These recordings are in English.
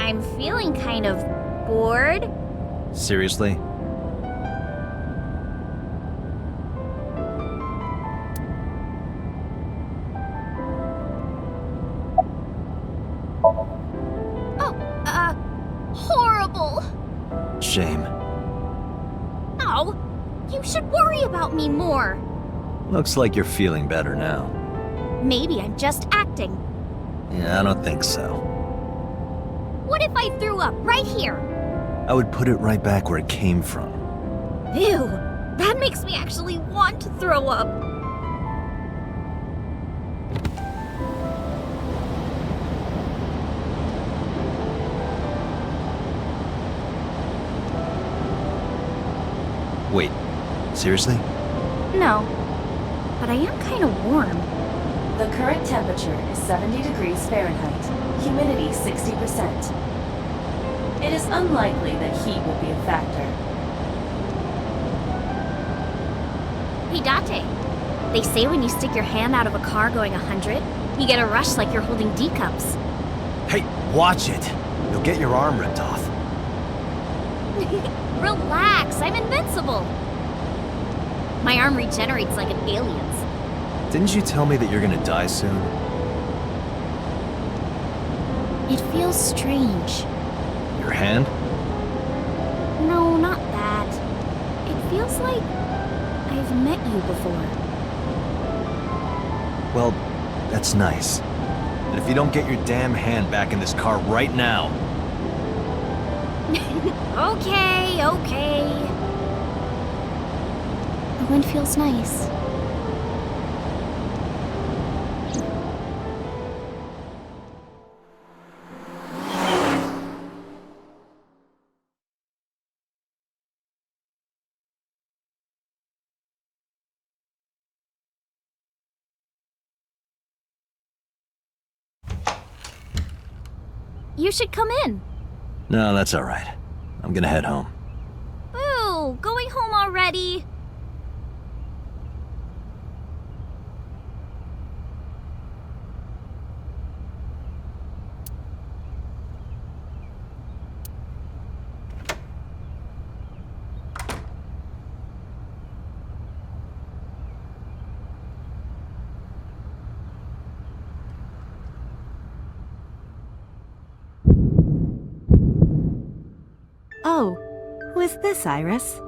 I'm feeling kind of bored. Seriously? Horrible. Shame. Oh, you should worry about me more. Looks like you're feeling better now. Maybe I'm just acting. Yeah, I don't think so. What if I threw up right here? I would put it right back where it came from. Ew, that makes me actually want to throw up. Wait, seriously? No, but I am kind of warm. The current temperature is 70 degrees Fahrenheit, humidity 60%. It is unlikely that heat will be a factor. Hey, Date. They say when you stick your hand out of a car going 100, you get a rush like you're holding D cups. Hey, watch it! You'll get your arm ripped off. Relax, I'm invincible. My arm regenerates like an alien's. Didn't you tell me that you're gonna die soon? It feels strange. Your hand? No, not that. It feels like I've met you before. Well, that's nice. But if you don't get your damn hand back in this car right now... Okay. The wind feels nice. You should come in. No, that's all right. I'm gonna head home. Ooh, going home already? Oh, who is this, Iris?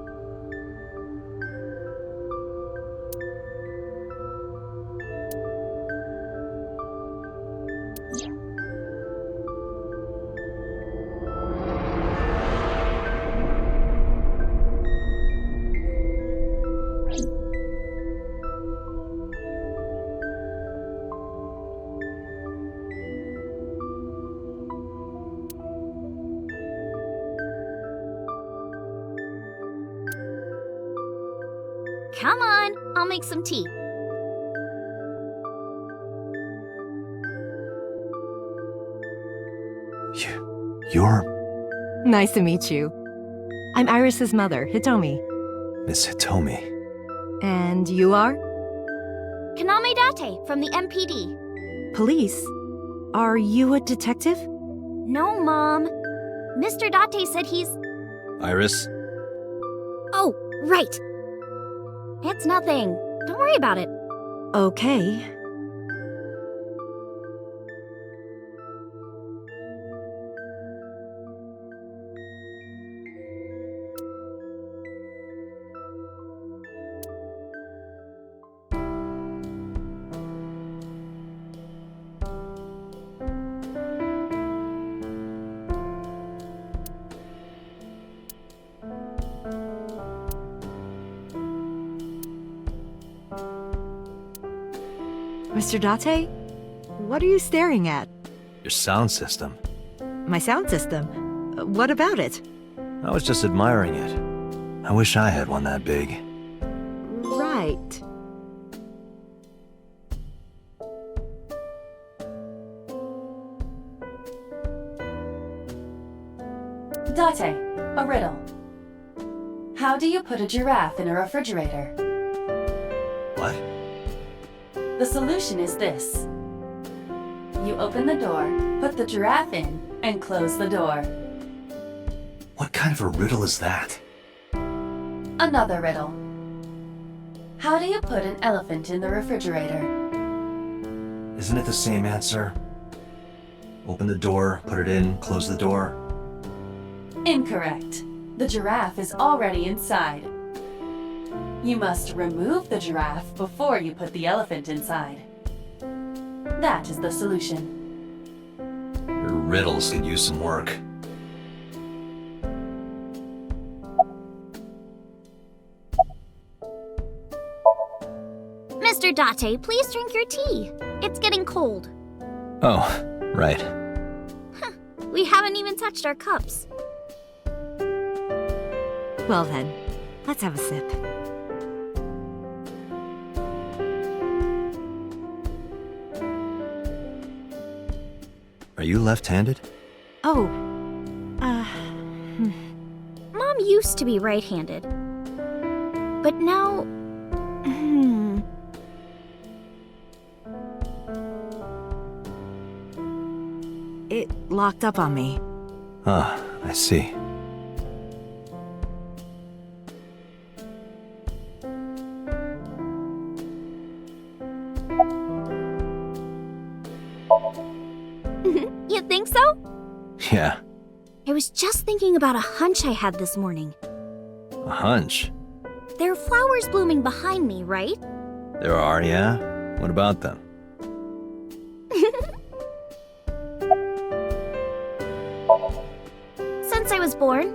Come on, I'll make some tea. You're... Nice to meet you. I'm Iris's mother, Hitomi. Miss Hitomi. And you are? Kaname Date from the MPD. Police? Are you a detective? No, Mom. Mr. Date said he's... Iris? Oh, right. It's nothing. Don't worry about it. Okay. Mr. Date? What are you staring at? Your sound system. My sound system? What about it? I was just admiring it. I wish I had one that big. Right. Date, a riddle. How do you put a giraffe in a refrigerator? What? The solution is this. You open the door, put the giraffe in, and close the door. What kind of a riddle is that? Another riddle. How do you put an elephant in the refrigerator? Isn't it the same answer? Open the door, put it in, close the door. Incorrect. The giraffe is already inside. You must remove the giraffe before you put the elephant inside. That is the solution. Your riddles could use some work. Mr. Date, please drink your tea. It's getting cold. Oh, right. We haven't even touched our cups. Well then, let's have a sip. Are you left-handed? Oh, Mom used to be right-handed. But now... it locked up on me. Ah, I see. You think so? Yeah, I was just thinking about a hunch I had this morning. a hunch. There are flowers blooming behind me, right? There are, yeah? What about them? Since I was born.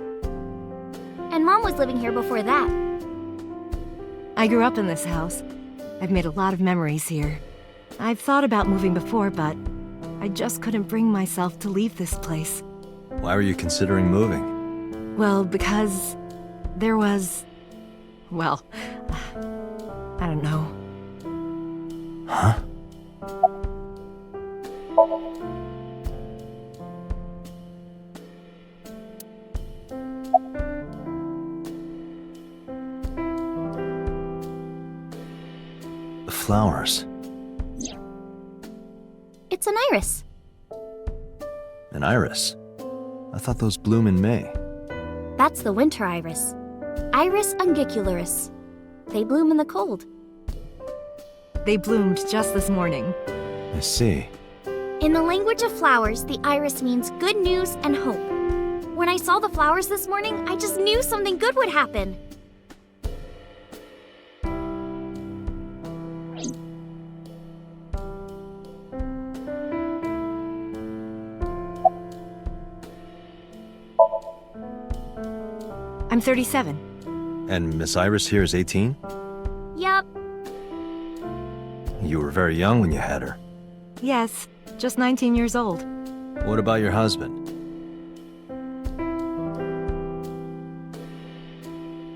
And Mom was living here before that. I grew up in this house. I've made a lot of memories here. I've thought about moving before, but I just couldn't bring myself to leave this place. Why were you considering moving? Well, because there was... well, I don't know. Huh? The flowers. It's an iris. An iris? I thought those bloom in May. That's the winter iris. Iris ungicularis. They bloom in the cold. They bloomed just this morning. I see. In the language of flowers, the iris means good news and hope. When I saw the flowers this morning, I just knew something good would happen. I'm 37. And Miss Iris here is 18? Yup. You were very young when you had her. Yes, just 19 years old. What about your husband?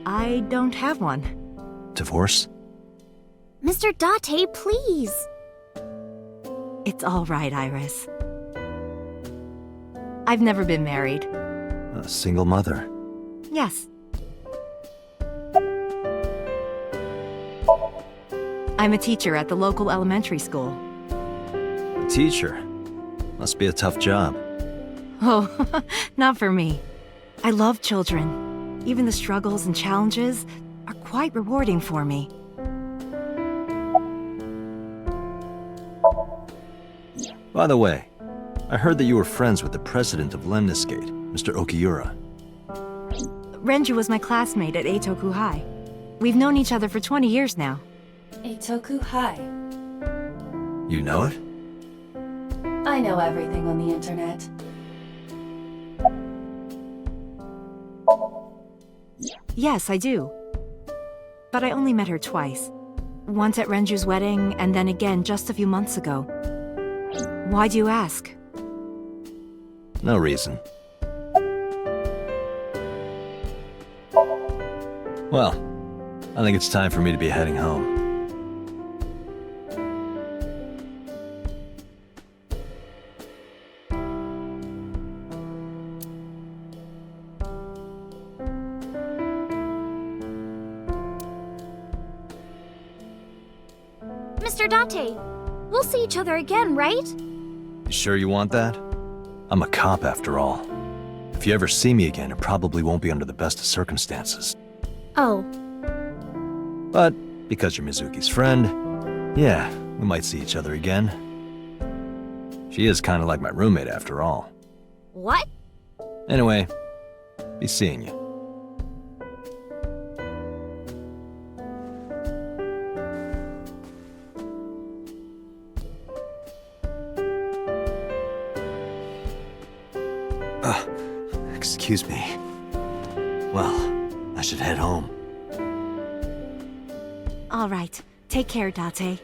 I don't have one. Divorce? Mr. Date, please. It's all right, Iris. I've never been married. A single mother. Yes. I'm a teacher at the local elementary school. A teacher? Must be a tough job. Oh, not for me. I love children. Even the struggles and challenges are quite rewarding for me. By the way, I heard that you were friends with the president of Lemniscate, Mr. Okiura. Renju was my classmate at Eitoku High. We've known each other for 20 years now. Eitoku High. You know it? I know everything on the internet. Yes, I do. But I only met her twice. Once at Renju's wedding, and then again just a few months ago. Why do you ask? No reason. Well, I think it's time for me to be heading home. Mr. Date, we'll see each other again, right? You sure you want that? I'm a cop after all. If you ever see me again, it probably won't be under the best of circumstances. Oh, But because you're Mizuki's friend, yeah, we might see each other again. She is kind of like my roommate after all. what? Anyway, be seeing you. Excuse me. Well, I should head home. All right. Take care, Date.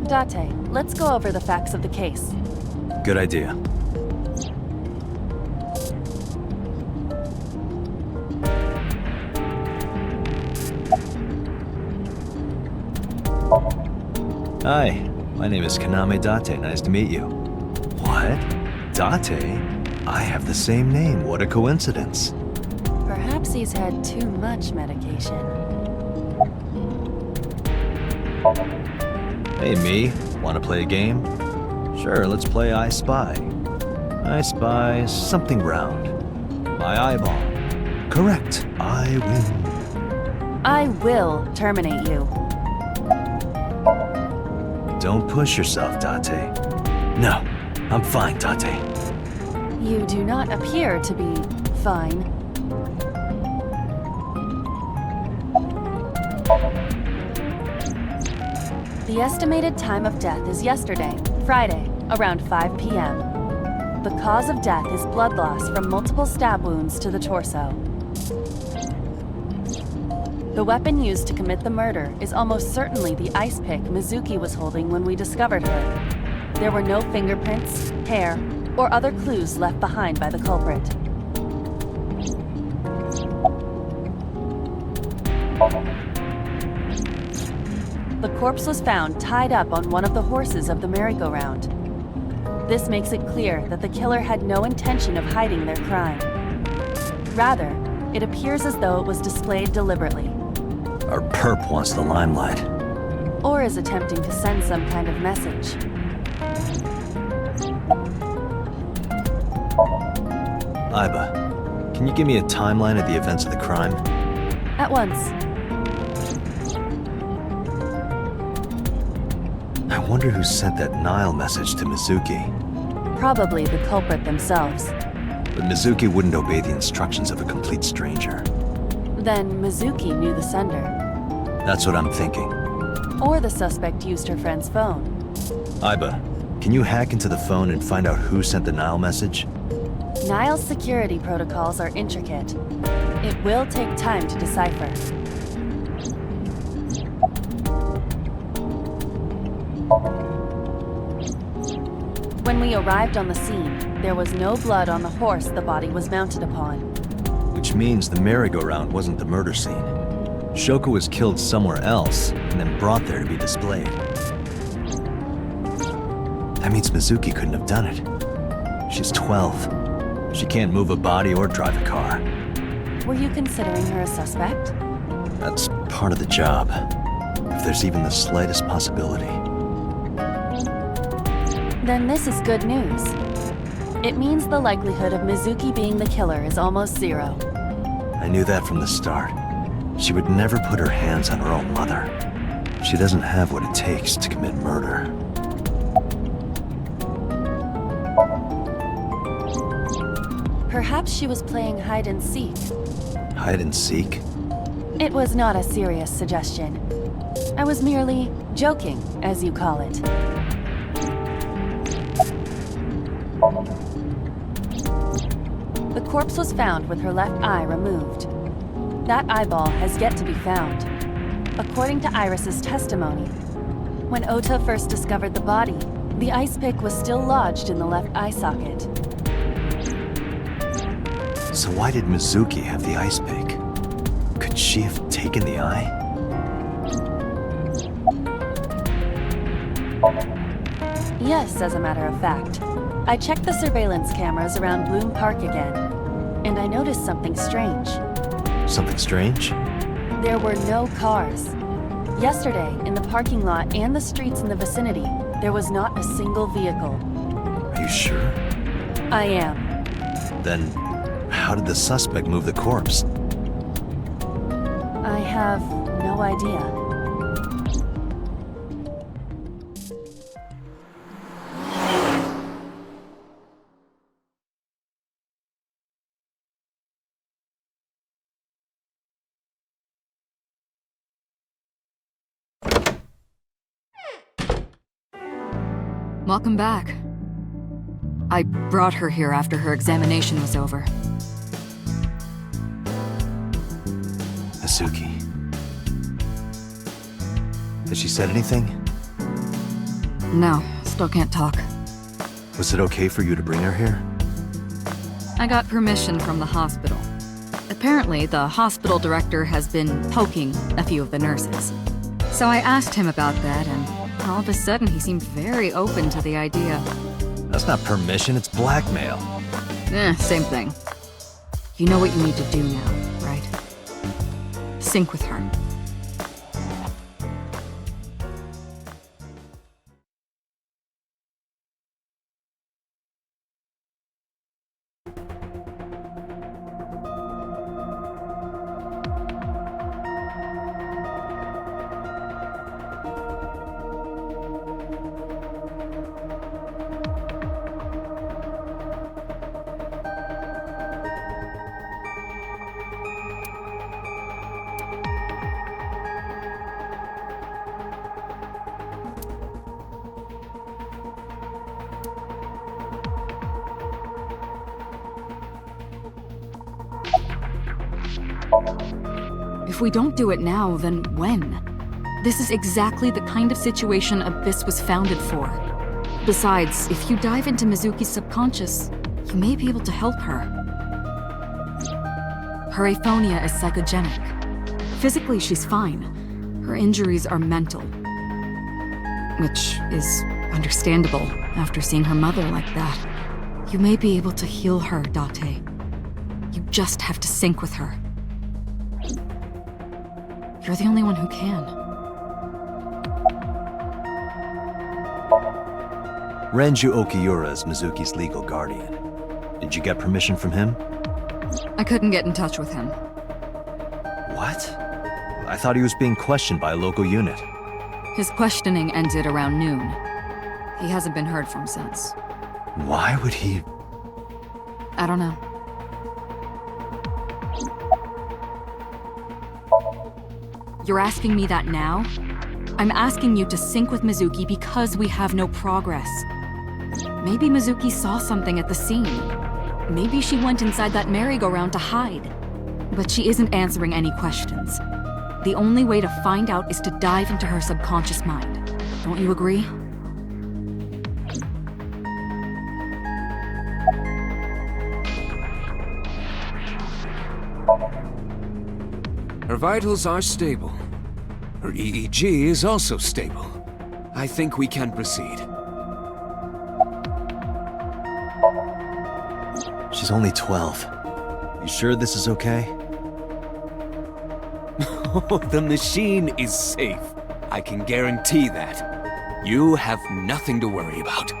Date, let's go over the facts of the case. Good idea. Hi, my name is Kaname Date. Nice to meet you. What? Date? I have the same name. What a coincidence. Perhaps he's had too much medication. Hey, me. Want to play a game? Sure, let's play I Spy. I spy something round. My eyeball. Correct. I win. I will terminate you. Don't push yourself, Date. No, I'm fine, Date. You do not appear to be fine. The estimated time of death is yesterday, Friday, around 5 p.m. The cause of death is blood loss from multiple stab wounds to the torso. The weapon used to commit the murder is almost certainly the ice pick Mizuki was holding when we discovered her. There were no fingerprints, hair, or other clues left behind by the culprit. The corpse was found tied up on one of the horses of the merry-go-round. This makes it clear that the killer had no intention of hiding their crime. Rather, it appears as though it was displayed deliberately, Our perp wants the limelight. or is attempting to send some kind of message. Iba, can you give me a timeline of the events of the crime? At once, I wonder who sent that Nile message to Mizuki. probably the culprit themselves. But Mizuki wouldn't obey the instructions of a complete stranger. Then Mizuki knew the sender, That's what I'm thinking. or the suspect used her friend's phone. Iba, can you hack into the phone and find out who sent the Nile message? Nile's security protocols are intricate. It will take time to decipher. When we arrived on the scene, there was no blood on the horse the body was mounted upon. Which means the merry-go-round wasn't the murder scene. Shoko was killed somewhere else and then brought there to be displayed. That means Mizuki couldn't have done it. She's 12. She can't move a body or drive a car. Were you considering her a suspect? That's part of the job. If there's even the slightest possibility. Then this is good news. It means the likelihood of Mizuki being the killer is almost zero. I knew that from the start. She would never put her hands on her own mother. She doesn't have what it takes to commit murder. Perhaps she was playing hide and seek. Hide and seek? It was not a serious suggestion. I was merely joking, as you call it. The corpse was found with her left eye removed. That eyeball has yet to be found. According to Iris's testimony, when Ota first discovered the body, the ice pick was still lodged in the left eye socket. So why did Mizuki have the ice pick? Could she have taken the eye? Yes, as a matter of fact. I checked the surveillance cameras around Bloom Park again, and I noticed something strange. Something strange? There were no cars. Yesterday, in the parking lot and the streets in the vicinity, there was not a single vehicle. Are you sure? I am. Then, how did the suspect move the corpse? I have no idea. Welcome back. I brought her here after her examination was over. Mizuki. Has she said anything? No, still can't talk. Was it okay for you to bring her here? I got permission from the hospital. Apparently, the hospital director has been poking a few of the nurses. So I asked him about that, and all of a sudden he seemed very open to the idea. That's not permission, it's blackmail. Same thing. You know what you need to do now, right? Sync with her. If we don't do it now, then when? This is exactly the kind of situation Abyss was founded for. Besides, if you dive into Mizuki's subconscious, you may be able to help her. Her aphonia is psychogenic. Physically, she's fine. Her injuries are mental. Which is understandable after seeing her mother like that. You may be able to heal her, Date. You just have to sync with her. You're the only one who can. Renju Okiura is Mizuki's legal guardian. Did you get permission from him? I couldn't get in touch with him. What? I thought he was being questioned by a local unit. His questioning ended around noon. He hasn't been heard from since. Why would he... I don't know. You're asking me that now? I'm asking you to sync with Mizuki because we have no progress. Maybe Mizuki saw something at the scene. Maybe she went inside that merry-go-round to hide. But she isn't answering any questions. The only way to find out is to dive into her subconscious mind. Don't you agree? Her vitals are stable. Her EEG is also stable. I think we can proceed. She's only 12. You sure this is okay? The machine is safe. I can guarantee that. You have nothing to worry about.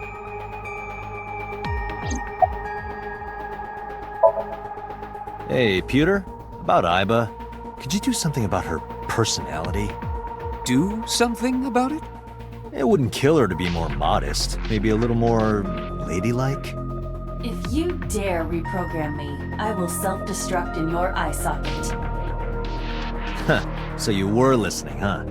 Hey, Pewter? About Aiba. Could you do something about her personality? Do something about it? It wouldn't kill her to be more modest. Maybe a little more ladylike? If you dare reprogram me, I will self-destruct in your eye socket. Huh. So you were listening, huh?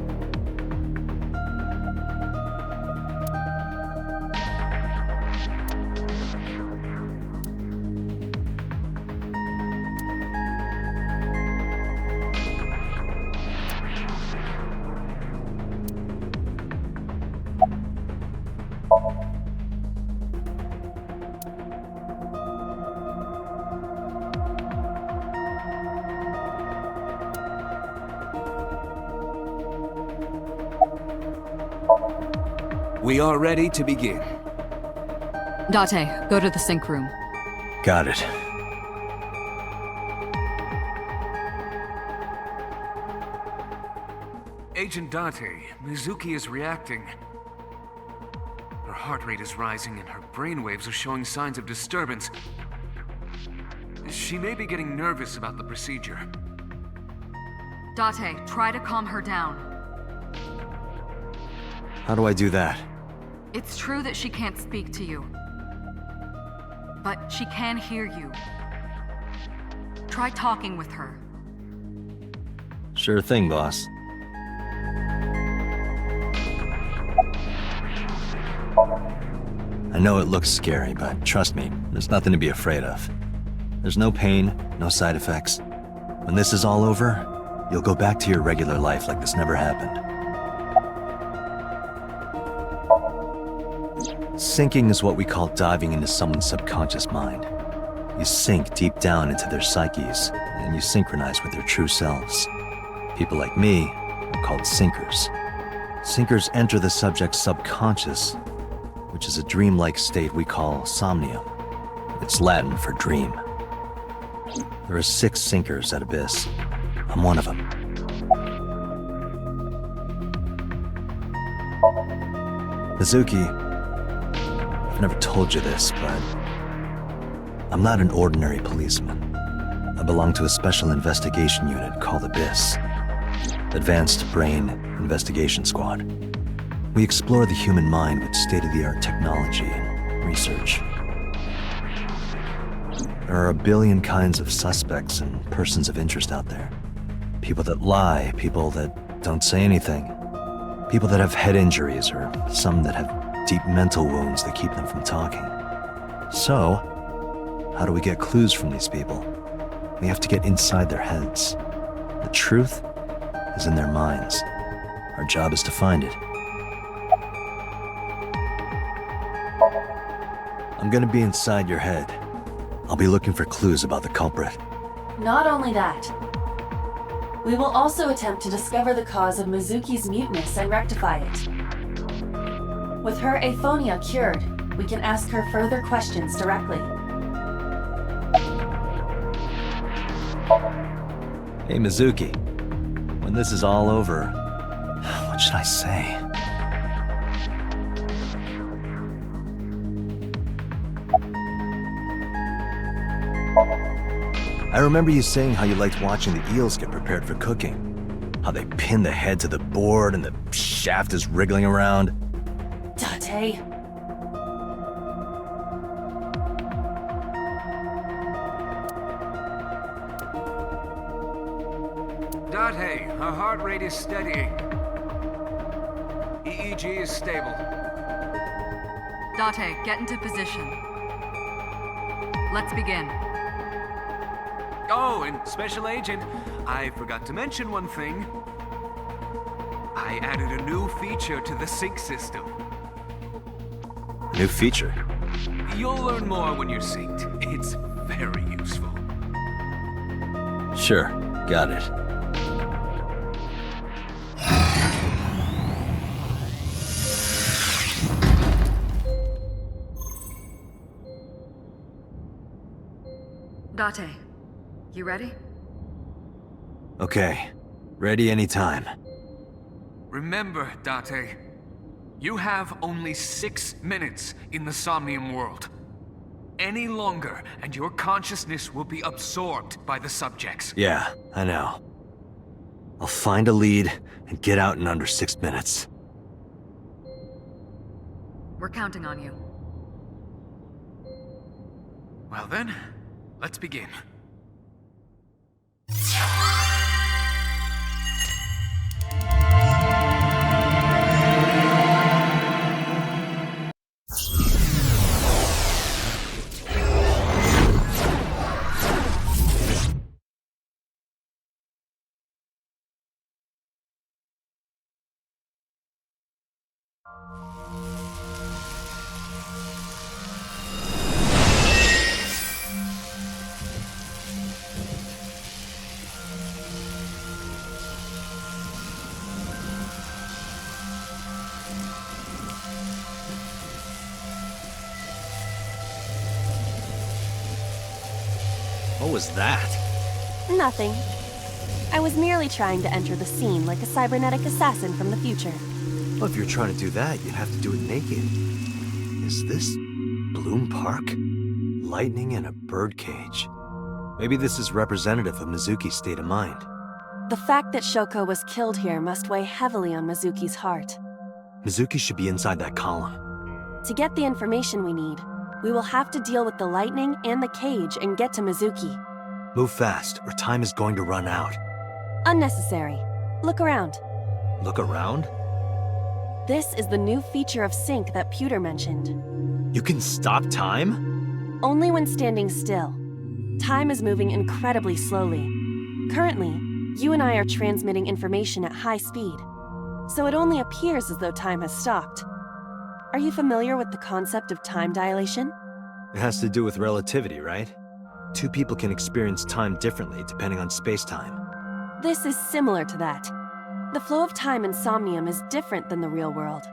We are ready to begin. Date, go to the sync room. Got it. Agent Date, Mizuki is reacting. Her heart rate is rising and her brainwaves are showing signs of disturbance. She may be getting nervous about the procedure. Date, try to calm her down. How do I do that? It's true that she can't speak to you. But she can hear you. Try talking with her. Sure thing, boss. I know it looks scary, but trust me, there's nothing to be afraid of. There's no pain, no side effects. When this is all over, you'll go back to your regular life like this never happened. Sinking is what we call diving into someone's subconscious mind. You sink deep down into their psyches, and you synchronize with their true selves. People like me are called sinkers. Sinkers enter the subject's subconscious, which is a dreamlike state we call Somnium. It's Latin for dream. There are 6 sinkers at Abyss. I'm one of them. Mizuki, I've never told you this, but I'm not an ordinary policeman. I belong to a special investigation unit called Abyss. Advanced Brain Investigation Squad. We explore the human mind with state-of-the-art technology and research. There are a billion kinds of suspects and persons of interest out there. People that lie, people that don't say anything, people that have head injuries, or some that have deep mental wounds that keep them from talking. So, how do we get clues from these people? We have to get inside their heads. The truth is in their minds. Our job is to find it. I'm gonna be inside your head. I'll be looking for clues about the culprit. Not only that, we will also attempt to discover the cause of Mizuki's muteness and rectify it. With her aphonia cured, we can ask her further questions directly. Hey, Mizuki. When this is all over, what should I say? I remember you saying how you liked watching the eels get prepared for cooking. How they pin the head to the board and the shaft is wriggling around. Date. Date, her heart rate is steadying. EEG is stable. Date, get into position. Let's begin. Oh, and Special Agent, I forgot to mention one thing. I added a new feature to the sync system. New feature. You'll learn more when you're synced. It's very useful. Sure, got it. Date, you ready? Okay, ready anytime. Remember, Date, you have only 6 minutes in the Somnium world. Any longer, and your consciousness will be absorbed by the subjects. Yeah, I know. I'll find a lead and get out in under 6 minutes. We're counting on you. Well then, let's begin. was that? Nothing. I was merely trying to enter the scene like a cybernetic assassin from the future. Well, if you're trying to do that, you'd have to do it naked. Is this Bloom Park? Lightning in a birdcage. Maybe this is representative of Mizuki's state of mind. The fact that Shoko was killed here must weigh heavily on Mizuki's heart. Mizuki should be inside that column. To get the information we need, we will have to deal with the lightning and the cage and get to Mizuki. Move fast, or time is going to run out. Unnecessary. Look around. Look around? This is the new feature of Sync that Pewter mentioned. You can stop time? Only when standing still. Time is moving incredibly slowly. Currently, you and I are transmitting information at high speed, so it only appears as though time has stopped. Are you familiar with the concept of time dilation? It has to do with relativity, right? Two people can experience time differently depending on space-time. This is similar to that. The flow of time in Somnium is different than the real world.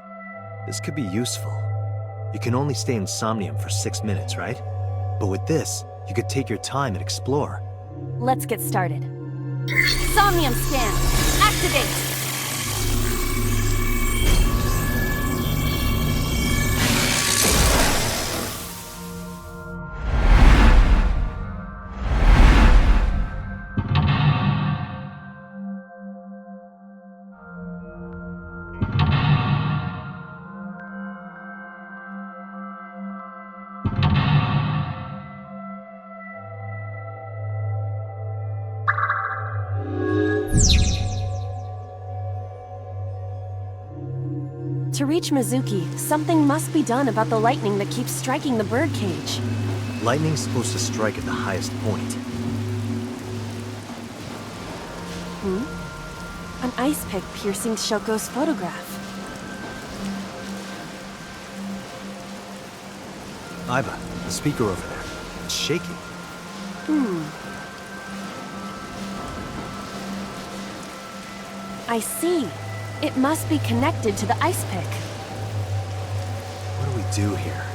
This could be useful. You can only stay in Somnium for 6 minutes, right? But with this, you could take your time and explore. Let's get started. Somnium scan! Activate! To reach Mizuki, something must be done about the lightning that keeps striking the birdcage. Lightning's supposed to strike at the highest point. An ice pick piercing Shoko's photograph. Aiba, the speaker over there. It's shaking. I see. It must be connected to the ice pick. What do we do here?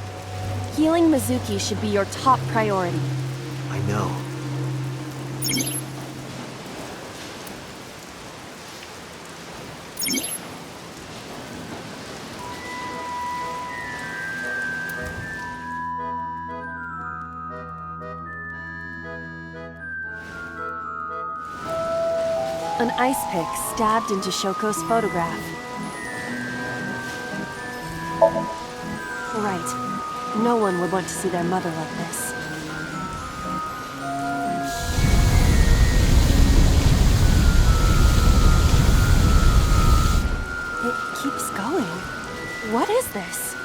Healing Mizuki should be your top priority. I know. An ice pick stabbed into Shoko's photograph. Right. No one would want to see their mother like this. It keeps going. What is this?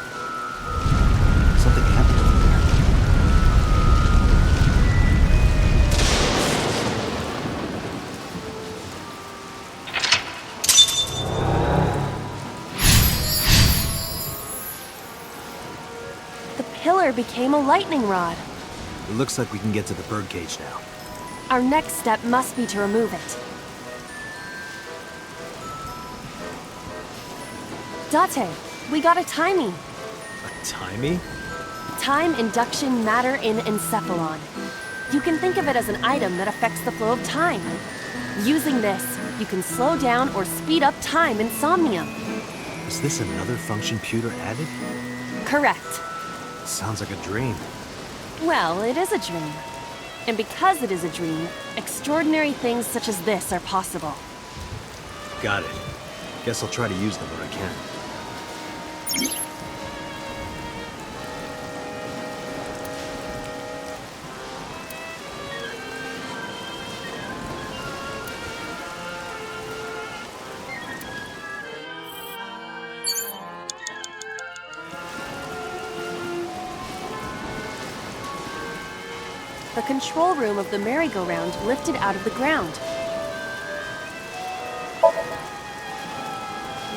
Something happened over there. The pillar became a lightning rod. It looks like we can get to the birdcage now. Our next step must be to remove it. Date, we got a timing. A timey? Time induction matter in encephalon. You can think of it as an item that affects the flow of time. Using this, you can slow down or speed up time in Somnium. Is this another function Pewter added? Correct. Sounds like a dream. Well, it is a dream. And because it is a dream, extraordinary things such as this are possible. Got it. Guess I'll try to use them when I can. The control room of the merry-go-round lifted out of the ground.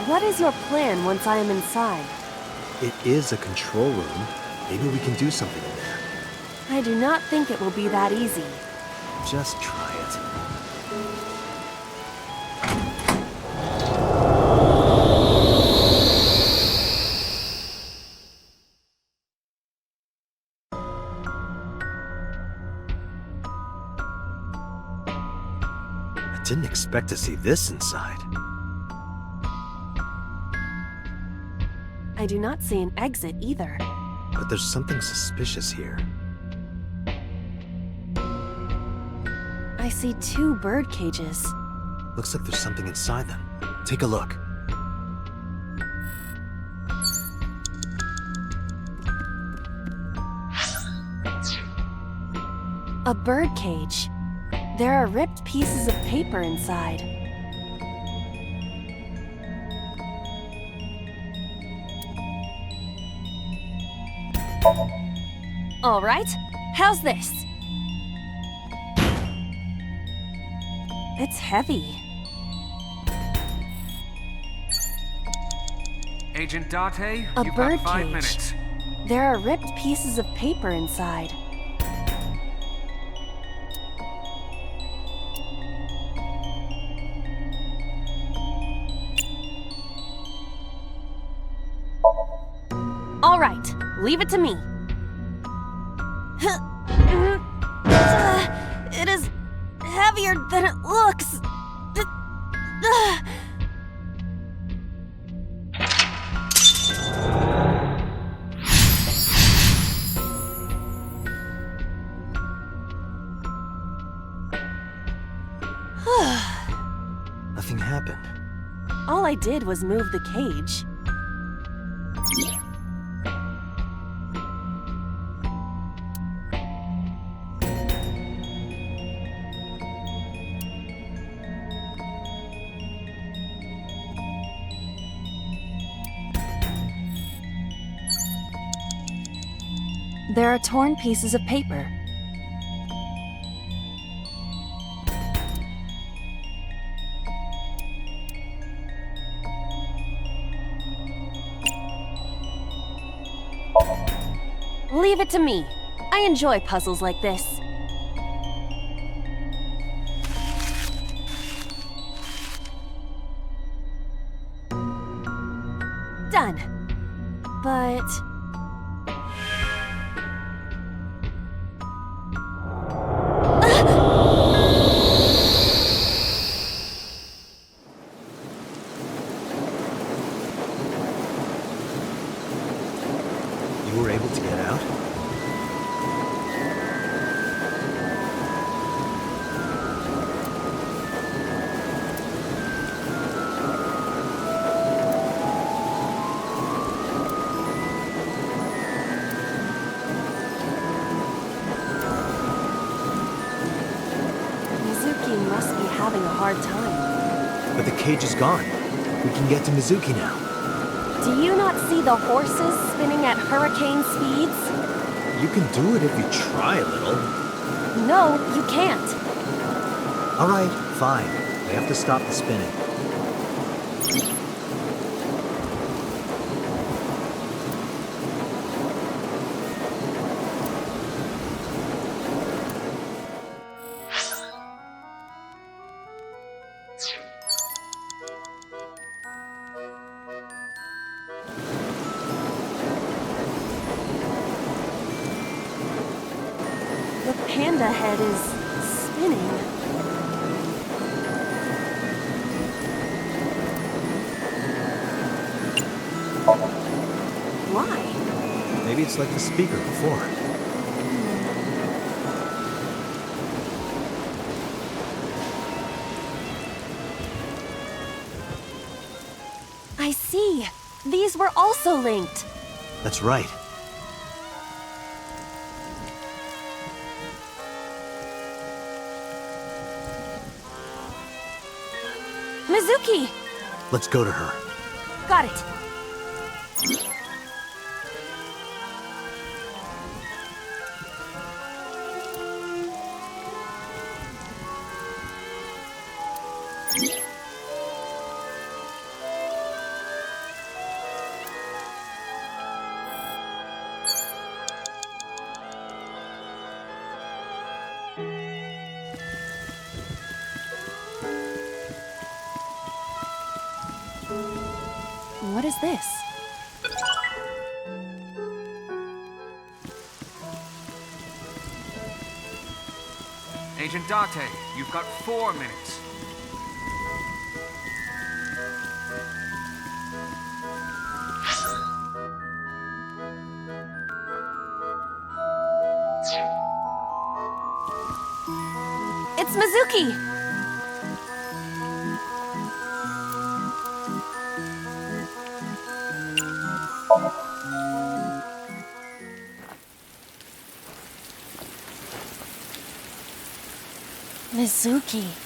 What is your plan once I am inside? It is a control room. Maybe we can do something in there. I do not think it will be that easy. Just try it. Didn't expect to see this inside. I do not see an exit either. But there's something suspicious here. I see 2 bird cages. Looks like there's something inside them. Take a look. A bird cage. There are ripped pieces of paper inside. All right, how's this? It's heavy. Agent Date, A you've bird got 5 cage. minutes. There are ripped pieces of paper inside. All right, leave it to me. It is heavier than it looks. Nothing happened. All I did was move the cage. There are torn pieces of paper. Leave it to me. I enjoy puzzles like this. Done. But... You were able to get out? Mizuki must be having a hard time. But the cage is gone. We can get to Mizuki now. Do you not see the horses spinning at hurricane speeds? You can do it if you try a little. No, you can't. All right, fine. We have to stop the spinning. The panda head is spinning. Why? Maybe it's like the speaker before. I see. These were also linked. That's right. Mizuki! Let's go to her. Got it. What is this? Agent Date, you've got 4 minutes. It's Mizuki! Mizuki.